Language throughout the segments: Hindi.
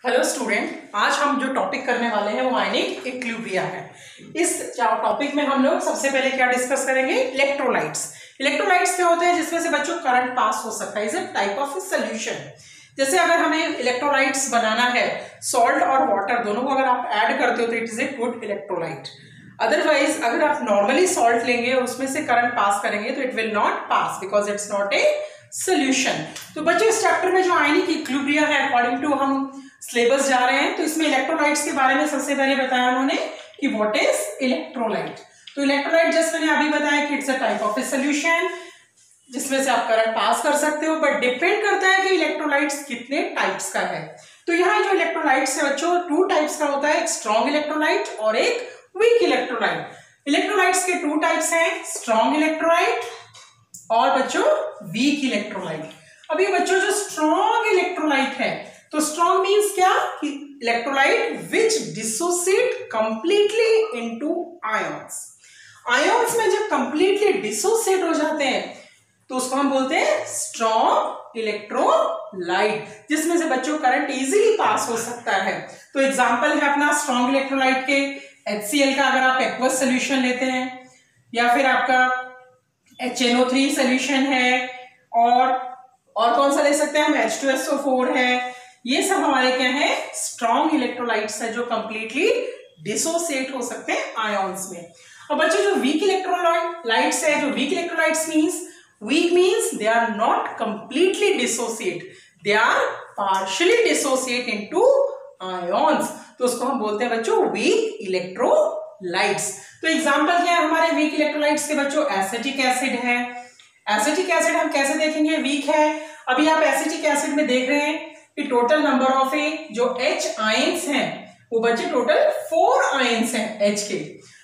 हेलो स्टूडेंट, आज हम जो टॉपिक करने वाले हैं वो आयनिक इक्विलिब्रिया है। इस टॉपिक में हम लोग सबसे पहले क्या डिस्कस करेंगे, इलेक्ट्रोलाइट्स। इलेक्ट्रोलाइट्स क्या होते हैं जिसमें से बच्चों करंट पास हो सकता है, is a type of solution. जैसे अगर हमें इलेक्ट्रोलाइट्स बनाना है, सॉल्ट और वाटर दोनों को अगर आप ऐड करते हो तो it is a good electrolyte. Otherwise अगर आप नॉर्मली सॉल्ट लेंगे और उसमें से करंट पास करेंगे तो it will not pass because it's not a solution. तो बच्चों इस चैप्टर में जो आयनिक इक्विलिब्रिया है, अकॉर्डिंग टू हम सिलेबस जा रहे हैं, तो इसमें इलेक्ट्रोलाइट्स के बारे में सबसे पहले बताया उन्होंने कि व्हाट इज इलेक्ट्रोलाइट। तो इलेक्ट्रोलाइट जैसे मैंने अभी बताया कि it's a type of a solution जिसमें से आप करंट पास कर सकते हो, बट डिपेंड करता है कि इलेक्ट्रोलाइट्स कितने टाइप्स का है। तो यहाँ जो इलेक्ट्रोलाइट्स है बच्चों, टू टाइप्स का होता है, एक स्ट्रॉन्ग इलेक्ट्रोलाइट और एक वीक इलेक्ट्रोलाइट। इलेक्ट्रोलाइट्स के टू टाइप्स हैं, स्ट्रॉन्ग इलेक्ट्रोलाइट और बच्चों वीक इलेक्ट्रोलाइट। अभी बच्चों जो स्ट्रॉन्ग इलेक्ट्रोलाइट है, तो स्ट्रॉन्ग मींस क्या कि electrolyte which dissociate completely into ions. Ions में जब कंप्लीटली डिसोसिएट हो जाते हैं तो उसको हम बोलते हैं स्ट्रॉन्ग इलेक्ट्रोलाइट, जिसमें से बच्चों करंट इजीली पास हो सकता है। तो एग्जांपल है अपना स्ट्रॉन्ग इलेक्ट्रोलाइट के HCl का, अगर आप एक्वस सोल्यूशन लेते हैं, या फिर आपका HNO3 सोल्यूशन है, और कौन सा ले सकते हैं हम, H2SO4 है। ये सब हमारे क्या है, स्ट्रॉन्ग इलेक्ट्रोलाइट्स है जो कंप्लीटली डिसोसिएट हो सकते हैं आयंस में। और बच्चों जो वीक इलेक्ट्रोलाइट्स है, जो weak electrolytes means, weak means they are not completely dissociate, they are partially dissociate into ions, तो उसको हम बोलते हैं बच्चों वीक इलेक्ट्रोलाइट्स। तो एग्जांपल क्या है हमारे वीक इलेक्ट्रोलाइट्स के बच्चों, एसिटिक एसिड है। एसिटिक एसिड हम कैसे देखेंगे, वीक है। अभी आप एसिटिक एसिड में देख रहे हैं कि टोटल नंबर ऑफ जो H आयंस हैं वो बच्चे टोटल 4 आयंस हैं H के।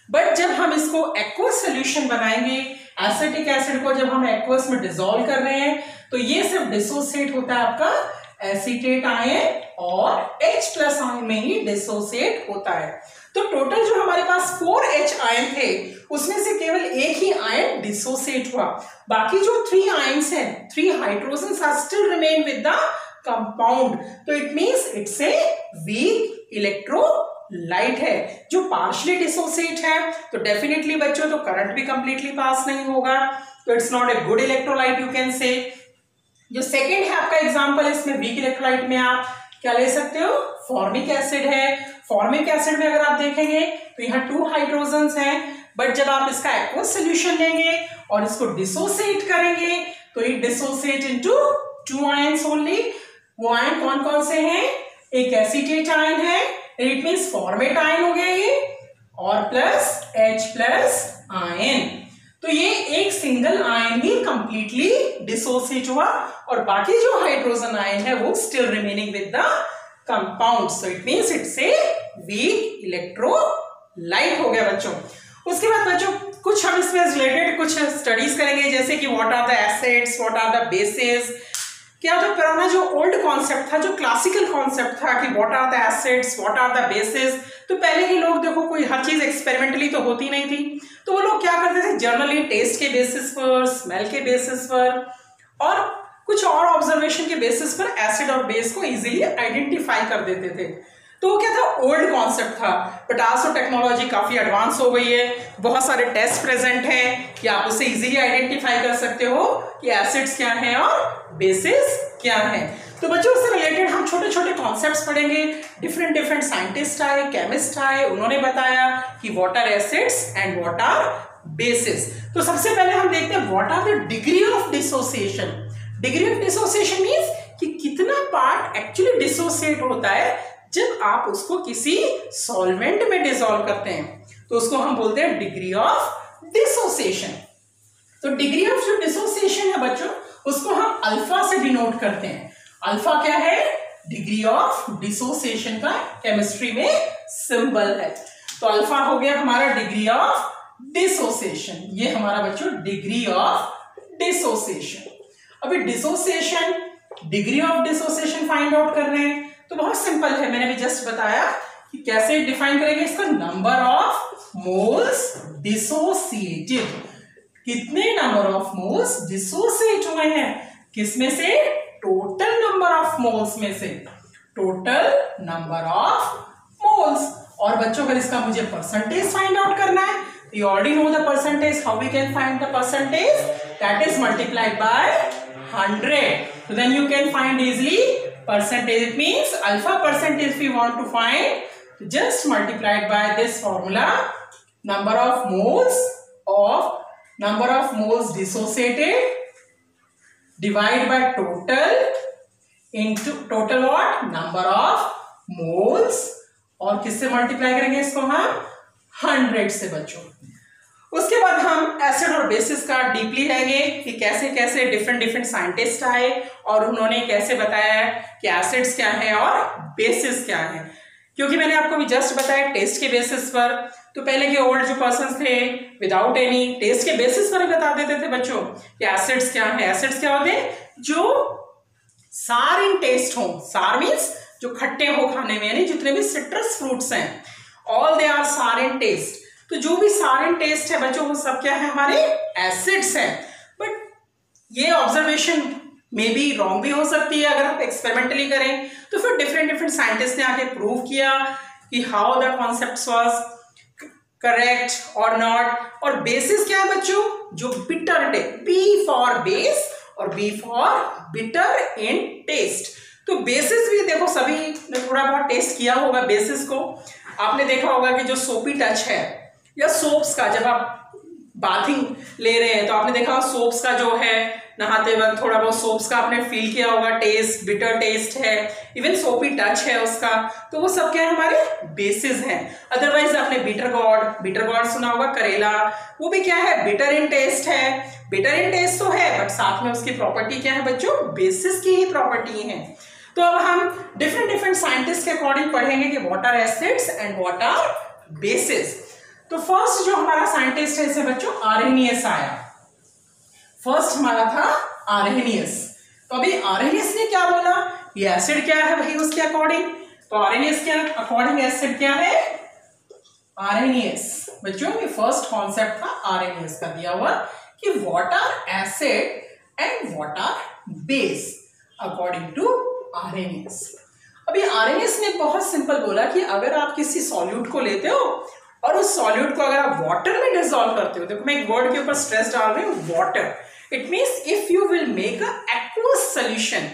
बट जब हम इसको एक्वस सोल्यूशन बनाएंगे, एसिटिक एसिड को जब हम एक्वस में डिसॉल्व कर रहे हैं, तो ये सिर्फ डिसोसिएट होता है आपका एसीटेट आयन और H प्लस आयन में ही डिसोसिएट होता है। तो टोटल जो हमारे पास 4 H आयन थे उसमें से केवल एक ही आयन डिसोसिएट हुआ, बाकी जो 3 आयंस हैं, 3 hydrogens are still remain with the compound. तो it means it's a weak electrolyte है जो पार्शियली डिसोसिएट है। तो डेफिनेटली बच्चों तो करंट भी कंप्लीटली पास नहीं होगा, तो it's not a good electrolyte, you can say. जो सेकंड है आपका एग्जांपल, इसमें वीक इलेक्ट्रोलाइट में आप क्या ले सकते हो, फॉर्मिक एसिड है। फॉर्मिक एसिड में अगर आप देखेंगे तो यहाँ 2 हाइड्रोजन्स हैं, बट जब आप इसका एक्वस सोल्यूशन लेंगे और इसको डिसोसिएट करेंगे तो it dissociate into 2 ions only. वो आयन कौन कौन से हैं, एक एसीटेट आयन है, इट मींस फॉर्मेट आयन हो गया ये, और प्लस H प्लस आयन। तो ये एक सिंगल आयन ही कंप्लीटली डिसोसिएट हुआ और बाकी जो हाइड्रोजन आयन है वो still remaining with the compound, so it means it's a weak electrolyte हो गया बच्चों। उसके बाद बच्चों कुछ हम इसमें रिलेटेड कुछ स्टडीज करेंगे, जैसे कि what are the acids, what are the bases. क्या जो पुराना जो ओल्ड कॉन्सेप्ट था, जो क्लासिकल कॉन्सेप्ट था कि what are the acids, what are the bases, तो पहले के लोग देखो कोई हर चीज एक्सपेरिमेंटली तो होती नहीं थी, तो वो लोग क्या करते थे, जनरली टेस्ट के बेसिस पर, स्मेल के बेसिस पर और कुछ और ऑब्जर्वेशन के बेसिस पर एसिड और बेस को इजीली आइडेंटिफाई कर देते थे। तो वो क्या था, ओल्ड कॉन्सेप्ट था। बट आज तो टेक्नोलॉजी काफी एडवांस हो गई है, बहुत सारे टेस्ट प्रेजेंट हैं कि आप उसे इजीली आइडेंटिफाई कर सकते हो कि एसिड्स क्या हैं और बेसिस क्या हैं। तो बच्चों उससे रिलेटेड हम छोटे छोटे कॉन्सेप्ट्स पढ़ेंगे। डिफरेंट साइंटिस्ट आए, केमिस्ट आए, उन्होंने बताया कि what are acids and what are bases. तो सबसे पहले हम देखते हैं what are the degree of dissociation. Degree of dissociation means कि कितना पार्ट एक्चुअली डिसोसिएट होता है जब आप उसको किसी सॉल्वेंट में डिसॉल्व करते हैं, तो उसको हम बोलते हैं डिग्री ऑफ डिसोसिएशन। तो डिग्री ऑफ जो डिसोसिएशन है बच्चों, उसको हम अल्फा से डिनोट करते हैं। अल्फा क्या है, डिग्री ऑफ डिसोसिएशन का केमिस्ट्री में सिंबल है। तो अल्फा हो गया हमारा डिग्री ऑफ डिसोसिएशन, ये हमारा बच्चों डिग्री ऑफ डिसोसिएशन। अभी dissociation, degree of dissociation find out कर रहे हैं, तो बहुत सिंपल है, मैंने भी जस्ट बताया कि कैसे डिफाइन करेंगे इसका, नंबर ऑफ मोल्स डिसोसिएटेड, कितने नंबर ऑफ मोल्स डिसोसिएट हुए हैं, किसमें से, टोटल नंबर ऑफ मोल्स में से, टोटल नंबर ऑफ मोल्स। और बच्चों अगर इसका मुझे परसेंटेज फाइंड आउट करना है, you already know the percentage. How we can find the percentage? That is multiplied by 100. So then you can find easily percentage. It means alpha percentage if we want to find, just multiplied by this formula, number of moles dissociated divide by total into total what? Number of moles. और किससे मल्टीप्लाई करेंगे इसको हम? 100 से बच्चों। उसके बाद हम एसिड और बेसिस का डीपली लेंगे कि कैसे कैसे डिफरेंट साइंटिस्ट आए और उन्होंने कैसे बताया कि एसिड्स क्या है और बेसिस क्या है। क्योंकि मैंने आपको भी जस्ट बताया टेस्ट के बेसिस पर, तो पहले के ओल्ड जो पर्सन थे विदाउट एनी टेस्ट के बेसिस पर ही बता देते थे बच्चों कि एसिड्स क्या है। एसिड्स क्या होते हैं? जो सार इन टेस्ट हो, सार मीन्स जो खट्टे हो खाने में, यानी जितने भी सिट्रस फ्रूट्स हैं, ऑल दे आर सार इन टेस्ट। तो जो भी सार इन टेस्ट है बच्चों वो सब क्या है? हमारे एसिड्स हैं। बट ये ऑब्जर्वेशन में बी रॉन्ग भी हो सकती है अगर आप एक्सपेरिमेंटली करें। तो फिर डिफरेंट साइंटिस्ट ने आके प्रूव किया कि how the concept was correct और नॉट। और बेसिस क्या है बच्चों? जो bitter taste, B for base और B for bitter in taste. तो बेसिस भी देखो सभी ने थोड़ा बहुत टेस्ट किया होगा बेसिस को। आपने देखा होगा कि जो सोपी टच है या सोप्स का, जब आप बाथिंग ले रहे हैं तो आपने देखा सोप्स का जो है नहाते वक्त थोड़ा बहुत सोप्स का आपने फील किया होगा, टेस्ट बिटर टेस्ट है, इवन सोपी टच है उसका। तो वो सब क्या है? हमारे बेसिस हैं। अदरवाइज आपने बिटर गॉड सुना होगा, करेला, वो भी क्या है? बिटर इन टेस्ट है। बिटर इन टेस्ट तो है बट साथ में उसकी प्रॉपर्टी क्या है बच्चों? बेसिस की ही प्रॉपर्टी है। तो अब हम डिफरेंट साइंटिस्ट के अकॉर्डिंग पढ़ेंगे कि what are acids and what are bases. तो फर्स्ट जो हमारा साइंटिस्ट है इसे बच्चों आर्हेनियस आया। फर्स्ट हमारा था आर्हेनियस। तो अभी आर्हेनियस ने क्या बोला? ये एसिड क्या है भाई उसके अकॉर्डिंग? तो आर्हेनियस के अकॉर्डिंग एसिड क्या है? आर्हेनियस बच्चों ये फर्स्ट कॉन्सेप्ट था आर्हेनियस का दिया हुआ कि what are acid and what are base according to Arrhenius. अभी आर्हेनियस ने बहुत सिंपल बोला कि अगर आप किसी सॉल्यूट को लेते हो और उस सॉल्यूट को अगर आप वाटर में डिसॉल्व करते हो, देखो मैं एक वर्ड के ऊपर स्ट्रेस डाल रही हूँ, water. It means if you will make a aqueous solution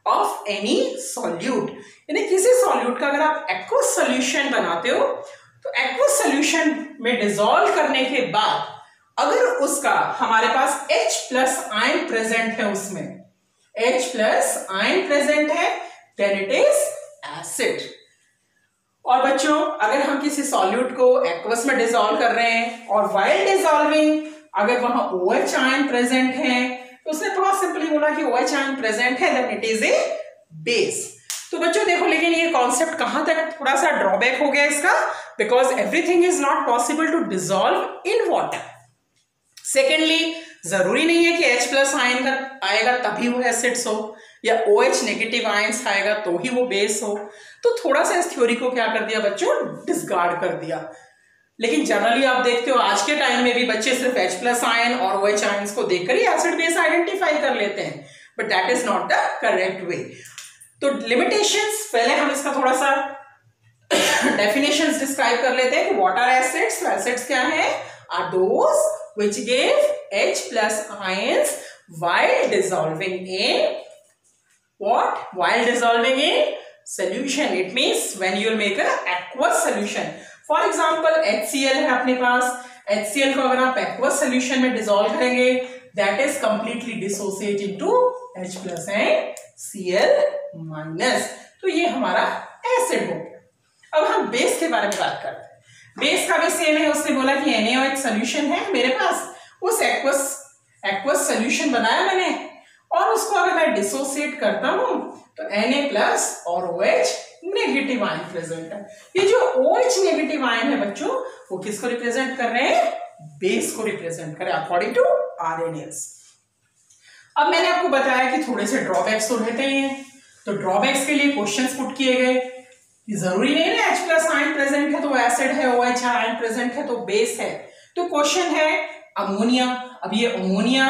of any solute, यानी किसी सॉल्यूट का अगर आप एक्वस सॉल्यूशन बनाते हो तो एक्वस सॉल्यूशन में डिसॉल्व करने के बाद अगर उसका हमारे पास H+ आयन प्रेजेंट है, उसमें H+ आयन प्रेजेंट है, देन इट इज एसिड। और बच्चों अगर हम किसी सॉल्यूट को एक्वस में डिसॉल्व कर रहे हैं और वाइल डिसॉल्विंग अगर वहां OH आयन प्रेजेंट है तो उसने बहुत सिंपली बोला कि OH आयन प्रेजेंट है, then it is a base. तो बच्चों देखो, लेकिन ये कॉन्सेप्ट कहां तक थोड़ा सा ड्रॉबैक हो गया इसका, because everything is not possible to dissolve in water. Secondly जरूरी नहीं है कि H+ आयन का आएगा तभी वो एसिड्स हो या OH नेगेटिव आयंस आएगा तो ही वो बेस हो। तो थोड़ा सा इस थ्योरी को क्या कर दिया बच्चों? डिसकार्ड कर दिया। लेकिन जनरली आप देखते हो आज के टाइम में भी बच्चे सिर्फ H+ आयन और OH आयंस को देखकर ही एसिड बेस आइडेंटिफाई कर लेते हैं, but that is not the correct way. तो लिमिटेशंस, पहले हम इसका थोड़ा सा डेफिनेशंस डिस्क्राइब कर लेते हैं कि व्हाट आर एसिड्स। तो एसिड्स क्या है? Are those which give H+ ions while dissolving in what? While dissolving in solution. It means when you will make a aqueous solution. For example, HCl है अपने पास। HCl को अगर आप aqueous solution में dissolve करेंगे, that is completely dissociate into H+ and Cl-। तो ये हमारा एसिड हो गया। अब हम बेस के बारे में बात करते हैं। बेस का भी सेम है, उसने बोला कि NaOH सोल्यूशन है मेरे पास, उस एक्वस सोल्यूशन बनाया मैंने और उसको अगर मैं डिसोसिएट करता हूं तो Na+ और OH नेगेटिव आयन प्रेजेंट है। ये जो OH नेगेटिव आयन है बच्चों वो किसको रिप्रेजेंट कर रहे हैं? बेस को रिप्रेजेंट कर रहे हैं अकॉर्डिंग टू आर्हेनियस। अब मैंने आपको बताया कि थोड़े से ड्रॉबैक्स तो रहते ही हैं, तो ड्रॉबैक्स के लिए क्वेश्चंस पुट किए गए। जरूरी नहीं है H+ आयन प्रेजेंट है तो एसिड है, OH आयन प्रेजेंट है तो बेस है। तो क्वेश्चन है अमोनिया। अब ये अमोनिया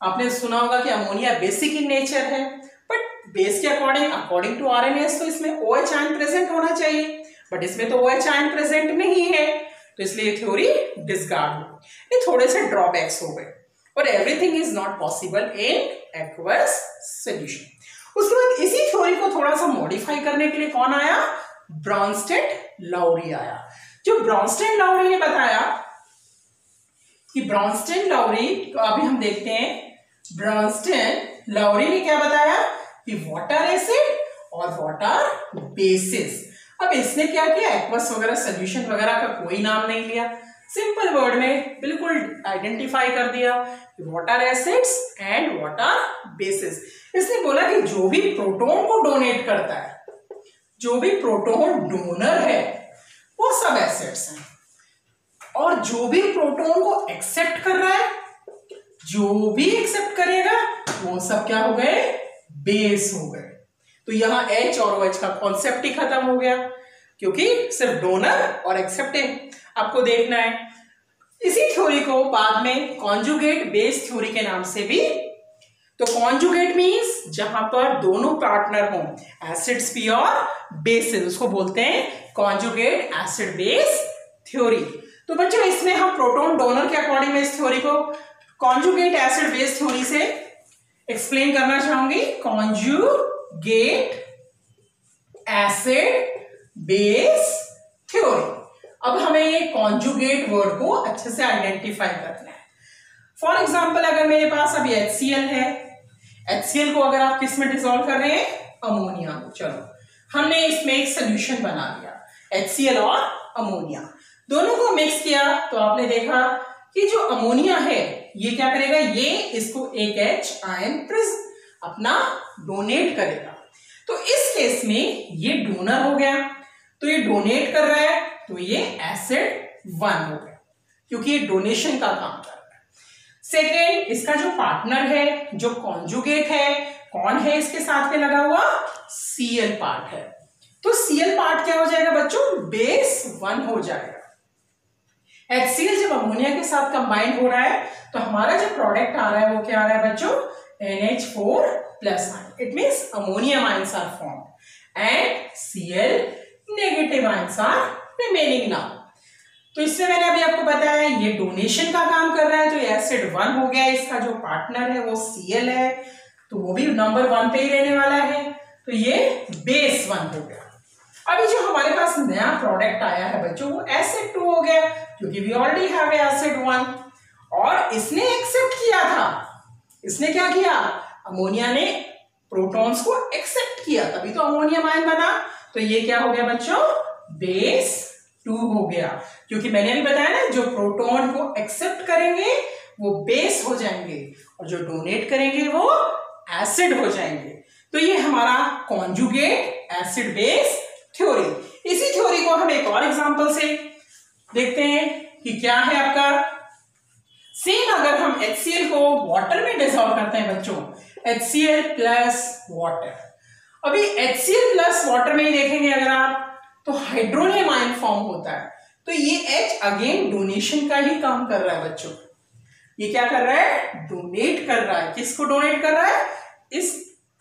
आपने सुना होगा कि अमोनिया बेसिक इन नेचर है, बट बेस के अकॉर्डिंग टू RNA तो इसमें OH आयन प्रेजेंट होना चाहिए, बट इसमें तो OH आयन प्रेजेंट नहीं है, तो इसलिए थ्योरी डिस्कार्ड हो। ये थोड़े से ड्रॉबैक्स हो गए, और everything is not possible in aqueous solution. उसके बाद इसी थ्योरी को थोड़ा सा मॉडिफाई करने के लिए कौन आया? ब्रॉन्स्टेड-लाउरी आया। जो ब्रॉन्स्टेड-लाउरी ने बताया कि ब्रॉन्स्टेड-लाउरी अभी हम देखते हैं, ब्रॉन्स्टेड-लाउरी ने क्या बताया कि वाटर एसिड और वाटर बेसिस। अब इसने क्या किया, एक्वस वगैरह सोल्यूशन वगैरह का कोई नाम नहीं लिया, सिंपल वर्ड में बिल्कुल आइडेंटिफाई कर दिया water acids and water basis. इसने बोला कि जो भी प्रोटॉन को डोनेट करता है, जो भी प्रोटॉन डोनर है, वो सब एसिड्स हैं, और जो भी प्रोटॉन को एक्सेप्ट कर रहा है, जो भी एक्सेप्ट करेगा, वो सब क्या हो गए? बेस हो गए। तो यहां H और OH का कॉन्सेप्ट ही खत्म हो गया, क्योंकि सिर्फ डोनर और एक्सेप्टिंग आपको देखना है। इसी थ्योरी को बाद में कॉन्जुगेट बेस थ्योरी के नाम से भी, तो कॉन्जुगेट मींस जहां पर दोनों पार्टनर हों, एसिड्स भी और बेसिस, उसको बोलते हैं कॉन्जुगेट एसिड बेस थ्योरी। तो बच्चों इसमें हम प्रोटॉन डोनर के अकॉर्डिंग में इस थ्योरी को कॉन्जुगेट एसिड बेस थ्योरी से एक्सप्लेन करना चाहूंगी। Conjugate acid base theory. अब हमें ये कॉन्जुगेट वर्ड को अच्छे से आइडेंटिफाई करना है। फॉर एग्जांपल अगर मेरे पास अभी HCl है, HCl को अगर आप किस में डिसॉल्व कर रहे हैं? अमोनिया में। चलो हमने इसमें एक सोल्यूशन बना लिया, HCl और अमोनिया दोनों को मिक्स किया, तो आपने देखा कि जो अमोनिया है ये क्या करेगा, ये इसको एक H आयन अपना डोनेट करेगा। तो इस केस में ये डोनर हो गया, तो ये डोनेट कर रहा है, तो ये एसिड 1 हो गया, क्योंकि ये डोनेशन का काम कर रहा है। सेकेंड, इसका जो पार्टनर है, जो कॉन्जुगेट है, कौन है इसके साथ में लगा हुआ? Cl पार्ट है। तो Cl पार्ट क्या हो जाएगा बच्चों? बेस 1 हो जाएगा। HCl जब अमोनिया के साथ कंबाइन हो रहा है, तो हमारा जो प्रोडक्ट आ रहा है वो क्या आ रहा है बच्चों? NH4+ it means ammonium ions are formed and Cl negative ions are remaining now. तो इससे मैंने अभी आपको बताया ये डोनेशन का काम कर रहा है, तो ये एसिड 1 हो गया। इसका जो पार्टनर है वो Cl है, तो वो भी नंबर 1 पे ही रहने वाला है, तो ये बेस 1 हो गया। अभी जो हमारे पास नया प्रोडक्ट आया है बच्चों, वो एसिड 2 हो गया, क्योंकि वी ऑलरेडी हैव एसिड 1, और इसने एक्सेप्ट किया था। इसने क्या किया? अमोनिया ने प्रोटॉन्स को एक्सेप्ट किया, तभी तो अमोनियम आयन बना। तो ये क्या हो गया बच्चों? बेस 2 हो गया, क्योंकि मैंने अभी बताया ना, जो प्रोटॉन को एक्सेप्ट करेंगे वो बेस हो जाएंगे, और जो डोनेट करेंगे वो एसिड हो जाएंगे। तो ये हमारा कॉन्जुगेट एसिड बेस थ्योरी। इसी थ्योरी को हम एक और एग्जांपल से देखते हैं कि क्या है आपका। सेम अगर हम HCl को वाटर में डिसॉल्व करते हैं बच्चों, HCl प्लस वाटर, अभी HCl प्लस वाटर में ही देखेंगे अगर आप, तो हाइड्रोनियम आयन फॉर्म होता है। तो ये H अगेन डोनेशन का ही काम कर रहा है बच्चों। ये क्या कर रहा है? डोनेट कर रहा है। किसको डोनेट कर रहा है?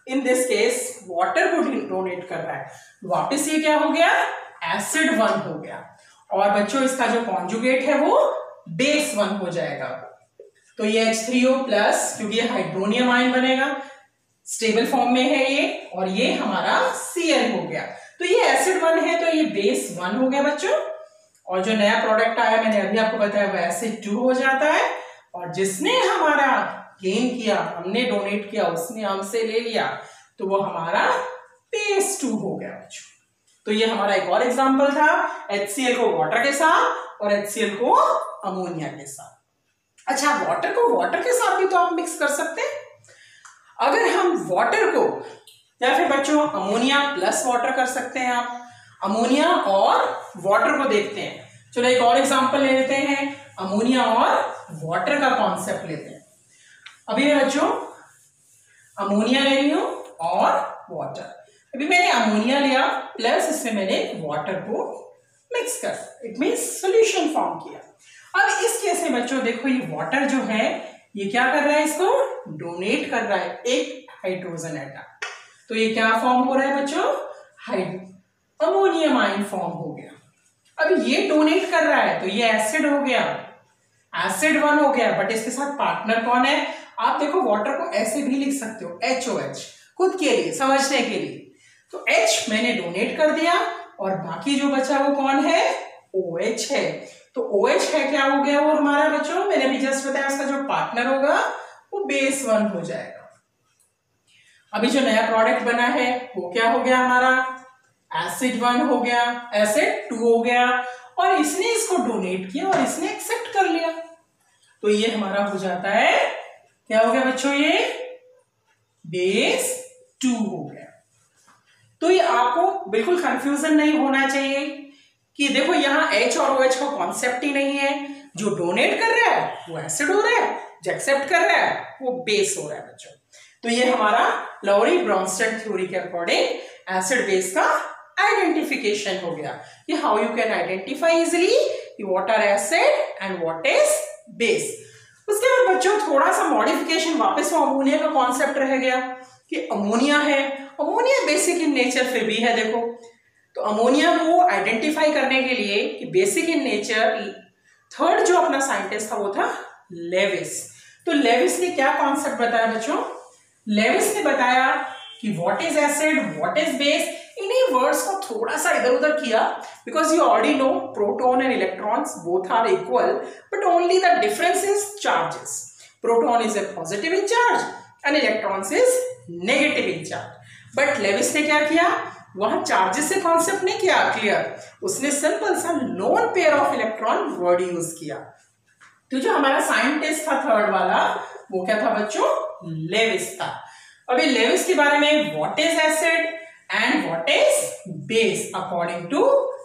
इन दिस केस वाटर को डोनेट कर रहा है। वापस ये क्या हो गया? एसिड 1 हो गया, और बच्चों इसका जो कॉन्जुगेट है वो बेस 1 हो जाएगा। तो ये H3O+, क्योंकि ये हाइड्रोनियम आयन बनेगा, स्टेबल फॉर्म में है ये, और ये हमारा Cl हो गया। तो ये एसिड 1 है, तो ये बेस 1 हो गया बच्चों, और जो नया प्रोडक्ट आया मैंने अभी आपको बताया वो एसिड 2 हो जाता है, और जिसने हमारा गेन किया, हमने डोनेट किया, उसने हमसे ले लिया, तो वो हमारा बेस 2 हो गया बच्चों। तो ये हमारा एक और एग्जांपल था, HCl को वाटर के साथ और HCl को अमोनिया के साथ। अच्छा, वाटर को वाटर के साथ भी तो आप मिक्स कर सकते हैं। अगर हम वाटर को, या फिर बच्चों अमोनिया प्लस वाटर कर सकते हैं आप, अमोनिया और वाटर को देखते हैं। चलो एक और एग्जांपल ले लेते हैं, अमोनिया और वाटर का कॉन्सेप्ट लेते हैं। अभी बच्चों अमोनिया ले रही हूं और वाटर, अभी मैंने अमोनिया लिया प्लस इसमें मैंने वाटर को मिक्स कर, इट मींस सॉल्यूशन फॉर्म किया। अब इस केस में बच्चों देखो, ये वाटर जो है ये क्या कर रहा है? इसको डोनेट कर रहा है एक हाइड्रोजन एटम। तो ये क्या फॉर्म हो रहा है बच्चों, अमोनियम आयन फॉर्म हो गया। अब ये डोनेट कर रहा है तो ये एसिड हो गया, एसिड 1 हो गया, बट इसके साथ पार्टनर कौन है, आप देखो वाटर को ऐसे भी लिख सकते हो HOH, खुद के लिए समझने के लिए। तो H मैंने डोनेट कर दिया और बाकी जो बचा वो कौन है, OH है। तो OH है क्या हो गया वो हमारा बच्चों, मैंने भी जस्ट बताया उसका जो पार्टनर होगा वो बेस 1 हो जाएगा। अभी जो नया प्रोडक्ट बना है वो क्या हो गया हमारा, एसिड 1 हो गया, एसिड 2 हो गया, और इसने इसको डोनेट किया और इसने एक्सेप्ट कर लिया, तो ये हमारा हो जाता है, क्या हो गया बच्चों, ये बेस 2 हो गया। तो ये आपको बिल्कुल कंफ्यूजन नहीं होना चाहिए कि देखो यहाँ H और OH का कॉन्सेप्ट ही नहीं है, जो डोनेट कर रहा है वो एसिड हो रहा है, जो एक्सेप्ट कर रहा है वो बेस हो रहा है बच्चों। तो ये हमारा लॉरी ब्रॉन्स्टन थ्योरी के अकॉर्डिंग एसिड बेस का आइडेंटिफिकेशन हो गया कि how you can identify easily कि what are acid and what is base. उसके बाद बच्चों थोड़ा सा मॉडिफिकेशन, वापस वो अमोनिया का कॉन्सेप्ट रह गया कि अमोनिया है, अमोनिया बेसिक इन नेचर फिर भी है। देखो तो अमोनिया को आइडेंटिफाई करने के लिए कि बेसिक इन नेचर, थर्ड जो अपना साइंटिस्ट था वो था लेविस। तो लेविस ने क्या कॉन्सेप्ट बताया बच्चों, लेविस ने बताया कि what is acid, what is base. इन्हीं वर्ड्स को थोड़ा सा इधर उधर किया because you already know proton and electrons both are equal but only the difference is charges. Proton is a positive in charge and electrons is negative in charge. But Lewis ने क्या किया, वहां चार्जेस से कॉन्सेप्ट नहीं किया क्लियर, उसने सिंपल सा loan pair of electron word use किया। तो जो हमारा साइंटिस्ट था थर्ड वाला वो क्या था बच्चों, लेविस था। अभी लेविस के बारे में what is acid and what is base according to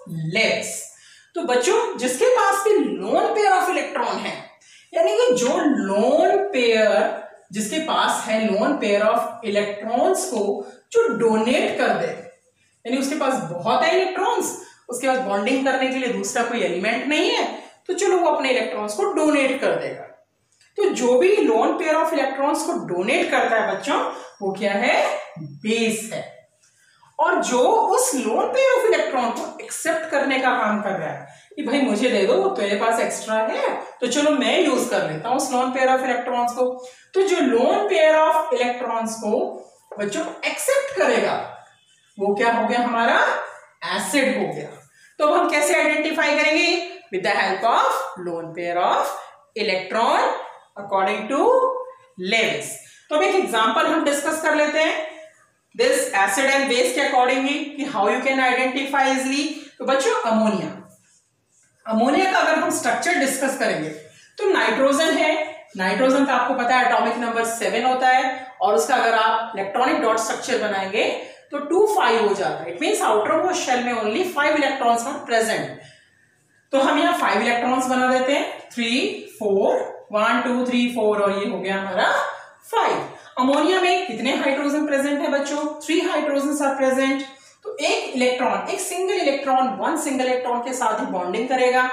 Lewis. तो बच्चों जिसके पास भी लोन पेयर ऑफ इलेक्ट्रॉन है, यानी कि जो लोन पेयर, जिसके पास है लोन पेयर ऑफ इलेक्ट्रॉन्स को जो डोनेट कर दे, यानी उसके पास बहुत है इलेक्ट्रॉन्स, उसके पास बॉन्डिंग करने के लिए दूसरा कोई एलिमेंट नहीं है, तो चलो वो अपने इलेक्ट्रॉन्स को डोनेट कर देगा। तो जो भी लोन पेयर ऑफ इलेक्ट्रॉन्स को डोनेट करता है बच्चों वो क्या है, बेस है। और जो उस लोन पेयर ऑफ इलेक्ट्रॉन को एक्सेप्ट करने का काम कर रहा है कि भाई मुझे दे दो, वो तेरे पास एक्स्ट्रा है तो चलो मैं यूज कर लेता हूं उस लोन पेयर ऑफ इलेक्ट्रॉन्स को। तो जो लोन पेयर ऑफ इलेक्ट्रॉन्स को बच्चों एक्सेप्ट करेगा वो क्या हो गया हमारा, एसिड हो गया। तो अब हम कैसे आइडेंटिफाई करेंगे, with the help of lone pair of electron according to Lewis. तो अब एक एग्जांपल हम डिस्कस कर लेते हैं दिस एसिड एंड बेस के अकॉर्डिंगली कि how you can identify easily. तो बच्चों अमोनिया, अमोनिया का अगर हम स्ट्रक्चर डिस्कस करेंगे तो नाइट्रोजन है, नाइट्रोजन का आपको पता है एटॉमिक नंबर 7 होता है और उसका अगर आप इलेक्ट्रॉनिक डॉट स्ट्रक्चर बनाएंगे तो 2,5 हो जाता है। It means outermost shell में ओनली 5 इलेक्ट्रॉन्स आर प्रेजेंट। तो हम यहाँ 5 इलेक्ट्रॉन्स बना देते हैं, 3 4 1 2 3 4 और ये हो गया हमारा 5। अमोनिया में कितने हाइड्रोजन प्रेजेंट है बच्चों, 3 हाइड्रोजन आर प्रेजेंट। तो एक इलेक्ट्रॉन, एक single electron one single electron के साथ ही बॉन्डिंग करेगा,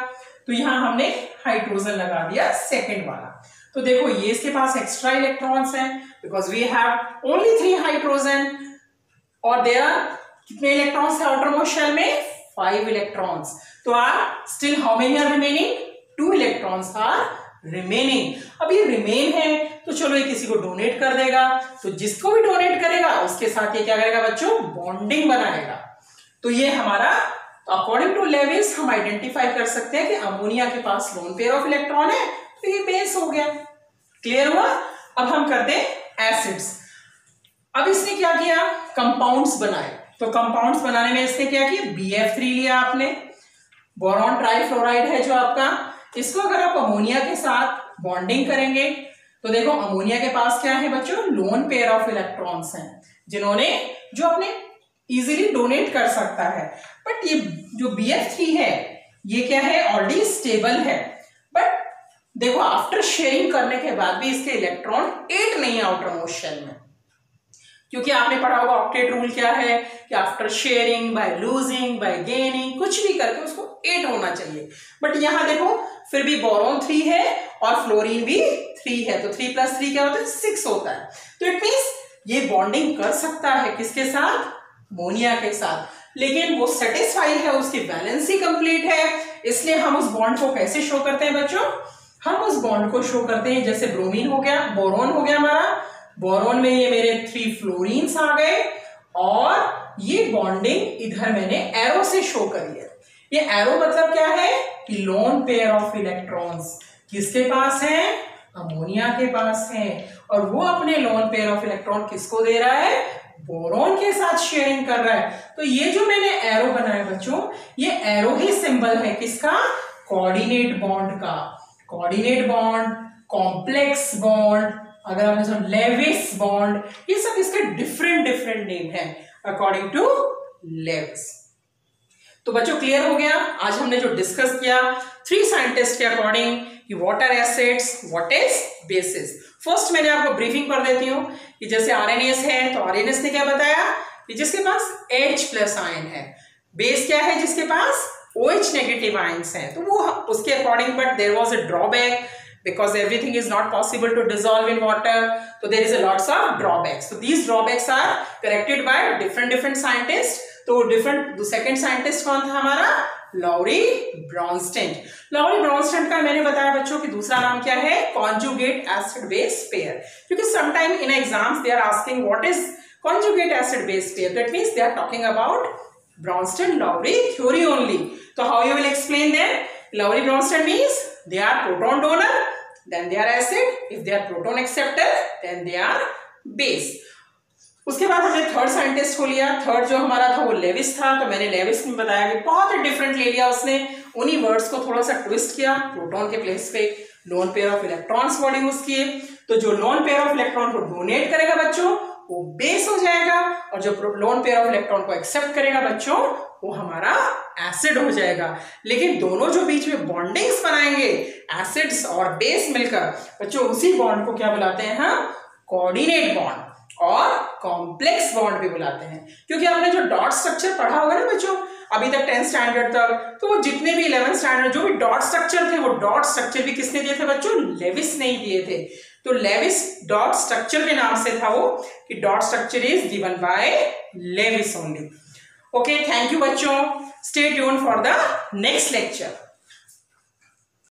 तो यहां हमने हाइड्रोजन लगा दिया सेकंड वाला। तो देखो ये इसके पास एक्स्ट्रा इलेक्ट्रॉन्स हैं because we have only 3 hydrogen और देयर कितने इलेक्ट्रॉन्स है आउटर मोस्ट शेल में, 5 इलेक्ट्रॉन्स। तो are still how many are remaining, 2 electrons are remaining. अब ये रिमेन है तो चलो ये किसी को डोनेट कर देगा, तो जिसको भी डोनेट करेगा उसके साथ ये क्या करेगा बच्चों, बॉन्डिंग बनाएगा। तो ये हमारा अकॉर्डिंग टू लेविस हम आइडेंटिफाई कर सकते हैं कि अमोनिया के पास लोन पेयर ऑफ इलेक्ट्रॉन है तो ये बेस हो गया। क्लियर हुआ। अब हम करते हैं एसिड्स। अब इसने क्या किया, कंपाउंड्स बनाए। तो कंपाउंड्स बनाने में इसने क्या किया, BF3 लिया आपने, बोरॉन ट्राइफ्लोराइड है जो आपका, इसको अगर आप अमोनिया के साथ बॉन्डिंग करेंगे तो देखो अमोनिया के पास क्या है बच्चों, लोन पेयर ऑफ इलेक्ट्रॉन्स हैं जिन्होंने जो अपने इजीली डोनेट कर सकता है। बट ये जो BF3 है ये क्या है, ऑलरेडी स्टेबल है। बट देखो आफ्टर शेयरिंग करने के बाद भी इसके इलेक्ट्रॉन 8 नहीं है आउटर मोस्ट शेल में, क्योंकि आपने पढ़ा होगा ऑक्टेट रूल क्या है कि after sharing, by losing, bye gaining, कुछ भी करके उसको 8 होना चाहिए। बट यहां देखो फिर भी बोरॉन 3 है और फ्लोरीन भी 3 है, तो 3 + 3 क्या होता है, 6 होता है। तो इट मींस ये बॉन्डिंग कर सकता है किसके साथ, अमोनिया के साथ, लेकिन वो सेटिस्फाई है, उसकी वैलेंसी कंप्लीट है, इसलिए हम उस बॉन्ड को कैसे शो करते हैं बच्चों, हम उस बॉन्ड को शो करते हैं जैसे ब्रोमीन हो गया, बोरोन हो गया हमारा, बोरोन में ये मेरे 3 फ्लोरीन्स आ गए और ये बॉन्डिंग इधर मैंने एरो से शो करी है। ये एरो मतलब क्या है कि लोन पेयर ऑफ इलेक्ट्रॉन्स किसके पास है, अमोनिया के पास है, और वो अपने लोन पेयर ऑफ इलेक्ट्रॉन किसको दे रहा है, बोरोन के साथ शेयरिंग कर रहा है। तो ये जो मैंने एरो बनाया बच्चों, ये एरो ही सिंबल है किसका, कोऑर्डिनेट बॉन्ड का। कोऑर्डिनेट बॉन्ड, कॉम्प्लेक्स बॉन्ड, अगर आपने सुना लेविस बॉन्ड, ये सब इसके डिफरेंट डिफरेंट नेम है अकॉर्डिंग टू लेविस। तो बच्चों क्लियर हो गया आज हमने जो डिस्कस किया 3 साइंटिस्ट के अकॉर्डिंग कि what are acids, what is bases. First मैंने आपको ब्रीफिंग कर देती हूँ कि जैसे आरएनएस है, तो आरएनएस ने क्या बताया कि जिसके पास H+ आयन है, बेस क्या है जिसके पास OH नेगेटिव आयन्स हैं, तो वो उसके according, but there was a drawback because everything is not possible to dissolve in water, so there is a lots of drawbacks. So these drawbacks are corrected by different scientists. तो different second scientist कौन था हमारा, लॉरी ब्रॉन्स्टेड। लॉरी ब्रॉन्स्टेड का मैंने बताया बच्चों कि दूसरा नाम क्या है, कॉन्जुगेट एसिड बेस पेयर, क्योंकि sometime in exams they are asking what is conjugate acid base pair, that means they are talking about Bronsted Lowry theory only. तो how you will explain that, Lowry Bronsted means they are proton donor, then they are acid, if they are proton acceptor then they are base। उसके बाद हमने थर्ड साइंटिस्ट को लिया, थर्ड जो हमारा था वो लेविस था। तो मैंने लेविस में बताया कि बहुत ही डिफरेंट ले लिया उसने, उन्हीं वर्ड्स को थोड़ा सा ट्विस्ट किया, प्रोटॉन के प्लेस पे loan pair of electrons word use किए। तो जो लोन पेयर ऑफ इलेक्ट्रॉन को डोनेट करेगा बच्चों वो बेस हो जाएगा, और जो लोन पेयर ऑफ इलेक्ट्रॉन को एक्सेप्ट करेगा बच्चों वो हमारा एसिड हो जाएगा। लेकिन दोनों जो बीच में बॉन्डिंग्स बनाएंगे एसिड्स और बेस मिलकर बच्चों, उसी बॉन्ड को क्या बुलाते हैं हम, कोऑर्डिनेट बॉन्ड और कॉम्प्लेक्स बॉन्ड भी बुलाते हैं। क्योंकि आपने जो डॉट स्ट्रक्चर पढ़ा होगा ना बच्चों अभी तक 10th स्टैंडर्ड तक, तो वो जितने भी 11th स्टैंडर्ड जो भी डॉट स्ट्रक्चर थे, वो डॉट स्ट्रक्चर भी किसने दिए थे बच्चों, लेविस ने ही दिए थे। तो लेविस डॉट स्ट्रक्चर के नाम से था वो कि dot structure is given by Lewis only. Okay, thank you बच्चों, stay tuned for the next lecture.